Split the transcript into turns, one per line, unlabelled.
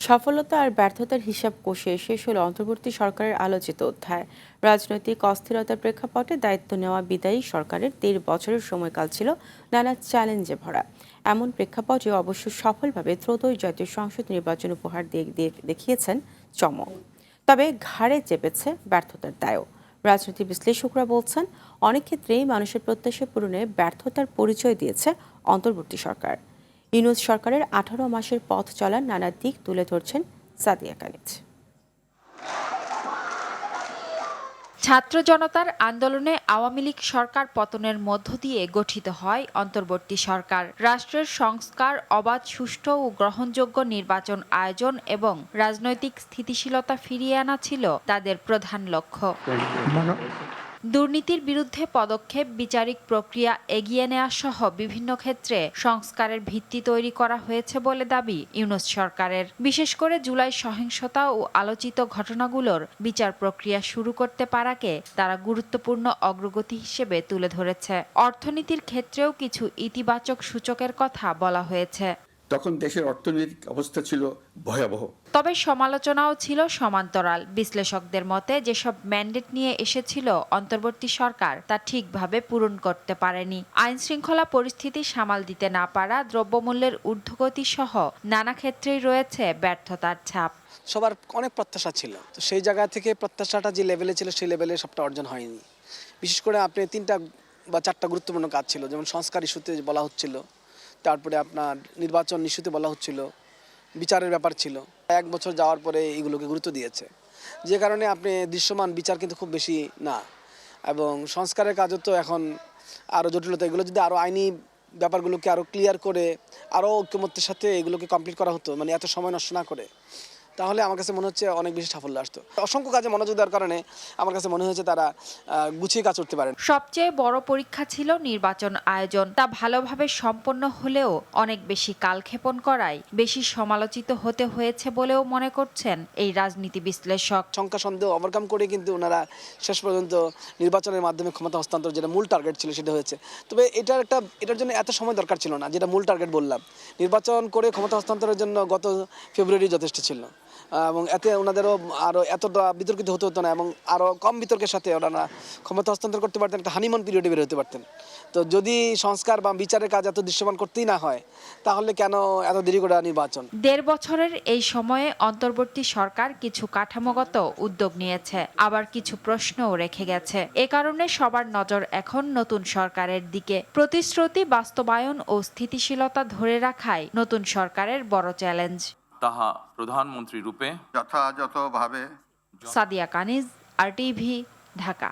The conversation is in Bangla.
সফলতা আর ব্যর্থতার হিসাব কষে শেষ হলো অন্তর্বর্তী সরকারের আলোচিত অধ্যায়। রাজনৈতিক অস্থিরতার প্রেক্ষাপটে দায়িত্ব নেওয়া বিদায়ী সরকারের ১৩ বছরের সময়কাল ছিল নানা চ্যালেঞ্জে ভরা। এমন প্রেক্ষাপটে অবশ্য সফলভাবে ত্রয়োদশ জাতীয় সংসদ নির্বাচন উপহার দেখিয়েছেন চমক। তবে ঘাড়ে চেপেছে ব্যর্থতার দায়ও। রাজনৈতিক বিশ্লেষকরা বলছেন, অনেক ক্ষেত্রেই মানুষের প্রত্যাশা পূরণে ব্যর্থতার পরিচয় দিয়েছে অন্তর্বর্তী সরকার। ইউনূস সরকারের ১৮ মাসের পথ চলার নানা দিক তুলে ধরছেন সাদিয়া কানিজ।
ছাত্র জনতার আন্দোলনে আওয়ামী লীগ সরকার পতনের মধ্য দিয়ে গঠিত হয় অন্তর্বর্তী সরকার। রাষ্ট্রের সংস্কার, অবাধ, সুষ্ঠু ও গ্রহণযোগ্য নির্বাচন আয়োজন এবং রাজনৈতিক স্থিতিশীলতা ফিরিয়ে আনা ছিল তাদের প্রধান লক্ষ্য। দুর্নীতির বিরুদ্ধে পদক্ষেপ, বিচারিক প্রক্রিয়া এগিয়ে নেওয়া সহ বিভিন্ন ক্ষেত্রে সংস্কারের ভিত্তি তৈরি করা হয়েছে বলে দাবি ইউনূস সরকারের। বিশেষ করে জুলাই সহিংসতা ও আলোচিত ঘটনাগুলোর বিচার প্রক্রিয়া শুরু করতে পারাকে তারা গুরুত্বপূর্ণ অগ্রগতি হিসেবে তুলে ধরেছে। অর্থনীতির ক্ষেত্রেও কিছু ইতিবাচক সূচকের কথা বলা হয়েছে।
তখন দেশের অর্থনৈতিক অবস্থা ছিল ভয়াবহ।
তবে সমালোচনাও ছিল সমান্তরাল। বিশ্লেষকদের মতে, যেসব ম্যান্ডেট নিয়ে এসেছিল অন্তর্বর্তী সরকার তা ঠিকভাবে পূরণ করতে পারেনি। আইন শৃঙ্খলা পরিস্থিতি সামাল দিতে না পারা, দ্রব্যমূল্যের ঊর্ধ্বগতি সহ নানা ক্ষেত্রেই রয়েছে ব্যর্থতার ছাপ।
সবার অনেক প্রত্যাশা ছিল, তো সেই জায়গা থেকে প্রত্যাশাটা যে লেভেলে ছিল সেই লেভেলে সবটা অর্জন হয়নি। বিশেষ করে আপনি 3টা বা 4টা গুরুত্বপূর্ণ কাজ ছিল, যেমন সংস্কার ইস্যুতে বলা হচ্ছিল, তারপরে আপনার নির্বাচন ইস্যুতে বলা হচ্ছিল, বিচারের ব্যাপার ছিল। 1 বছর যাওয়ার পরে এগুলোকে গুরুত্ব দিয়েছে, যে কারণে আপনি দৃশ্যমান বিচার কিন্তু খুব বেশি না, এবং সংস্কারের কাজও তো এখন আরও জটিলতা। এগুলো যদি আরও আইনি ব্যাপারগুলোকে আরও ক্লিয়ার করে আরও ঐক্যমত্যের সাথে এগুলোকে কমপ্লিট করা হতো, মানে এত সময় নষ্ট না করে, তাহলে আমার কাছে মনে হচ্ছে অনেক বেশি সাফল্য আসতো। অসংখ্য কাজে মনোযোগ দেওয়ার কারণে আমার কাছে মনে হয়েছে তারা গুছিয়ে কাজ করতে পারেন।
সবচেয়ে বড় পরীক্ষা ছিল নির্বাচন আয়োজন। তা ভালোভাবে সম্পন্ন হলেও অনেক বেশি কালক্ষেপণ করায় বেশি সমালোচিত হতে হয়েছে বলেও মনে করছেন এই রাজনীতি বিশ্লেষক।
শঙ্কা সন্দেহ ওভারকাম করে কিন্তু ওনারা শেষ পর্যন্ত নির্বাচনের মাধ্যমে ক্ষমতা হস্তান্তর, যেটা মূল টার্গেট ছিল, সেটা হয়েছে। তবে এটার জন্য এত সময় দরকার ছিল না, যেটা মূল টার্গেট বললাম। নির্বাচন করে ক্ষমতা হস্তান্তরের জন্য গত ফেব্রুয়ারি যথেষ্ট ছিল, এবং এতে ওনাদেরও আরও এতটা বিতর্কিত হতে হতো না, এবং আরও কম বিতর্কের সাথে ওনারা ক্ষমতা হস্তান্তর করতে পারতেন, একটা হানিমুন পিরিয়ডে বের হতে পারতেন। তো যদি সংস্কার বা বিচারের কাজ এত দৃশ্যমান করতেই না হয়, তাহলে কেন এত দেরি করে নির্বাচন?
1.5 বছরের এই সময়ে অন্তর্বর্তী সরকার কিছু কাঠামোগত উদ্যোগ নিয়েছে, আবার কিছু প্রশ্নও রেখে গেছে। এ কারণে সবার নজর এখন নতুন সরকারের দিকে। প্রতিশ্রুতি বাস্তবায়ন ও স্থিতিশীলতা ধরে রাখাই নতুন সরকারের বড় চ্যালেঞ্জ।
তাহা প্রধানমন্ত্রী রূপে
যথাযথভাবে।
সাদিয়া কানিজ, RTV, ঢাকা।